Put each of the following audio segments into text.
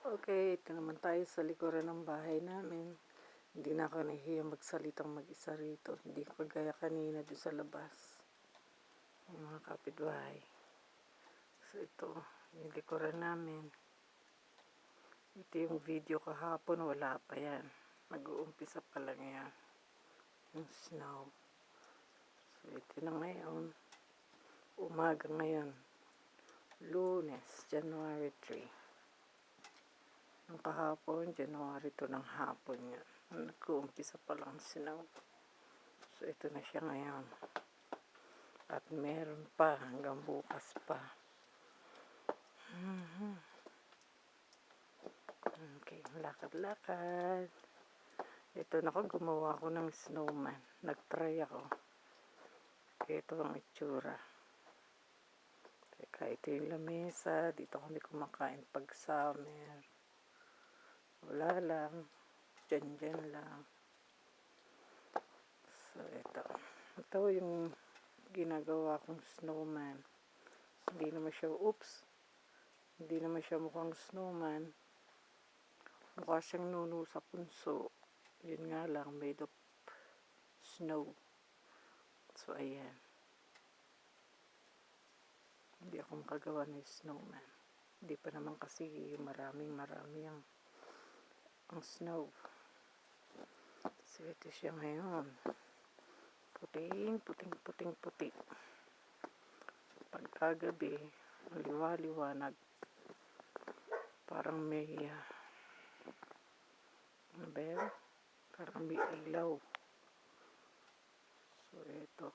Okay, ito naman tayo sa likuran ng bahay namin. Hindi na ako nahihiya magsalitang mag-isa rito. Hindi ko kagaya kanina doon sa labas. Yung mga kapitbahay. So ito, yung likuran namin. Ito yung video kahapon, wala pa yan. Nag-uumpisa pa lang yan. Yung snow. So ito na ngayon. Umaga ngayon. Lunes, January 3. Nung kahapon, January 2 ng hapon yan. Nag-uumpisa pa lang snow. So, ito na siya ngayon. At meron pa hanggang bukas pa. Okay, lakad-lakad. Ito na ako, gumawa ko ng snowman. Nag-try ako. Ito ang itsura. Teka, ito yung lamesa. Dito kami kumakain pag summer. Wala lang. Dyan lang. So, ito. Ito yung ginagawa kong snowman. Hindi naman siya mukhang snowman. Mukha siyang nuno sa punso. Yun nga lang, made of snow. So, ayan. Hindi ako makagawa ng snowman. Hindi pa naman kasi marami ang snow. So, ito siya ngayon. Puting-puti. Pagkagabi, liwa-liwanag. Parang may, parang may ilaw. So, ito.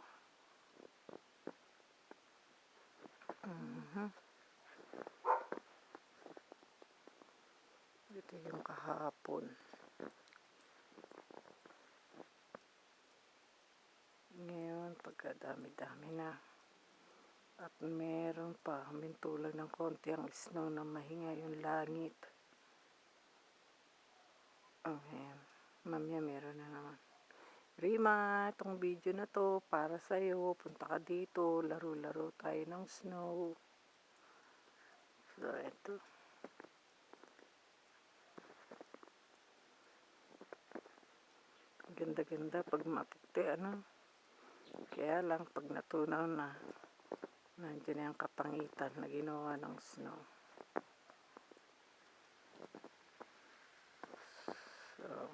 Ito yung kahapon. Ngayon, pagkadami-dami na. At meron pa, mintulang ng konti ang snow na mahinga yung langit. Ayan. Mamaya meron na naman. Rima, itong video na to para sa'yo. Punta ka dito, laro-laro tayo ng snow. So, ito. Ganda-ganda pag maputi, Kaya lang, pag natunaw na, nandiyan na yung kapangitan na ginawa ng snow. So,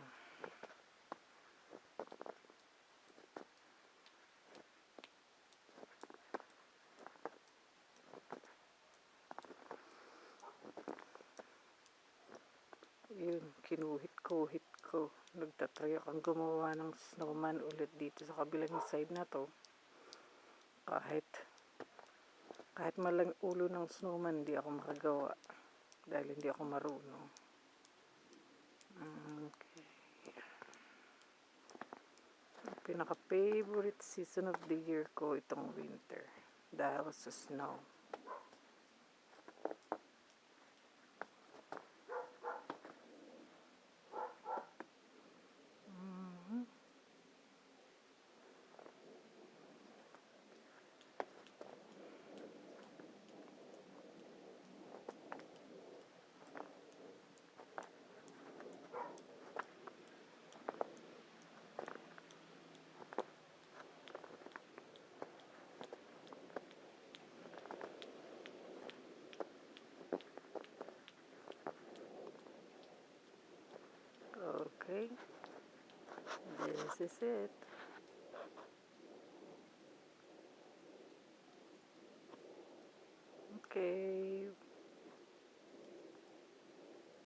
yun, kinuhit-kuhit ko. Nagtatry akong gumawa ng snowman ulit dito sa kabilang side na to. Kahit malang ulo ng snowman, hindi ako makagawa. Dahil hindi ako marunong. Okay. Pinaka-favorite season of the year ko itong winter. Dahil sa snow. Okay. This is it. Okay.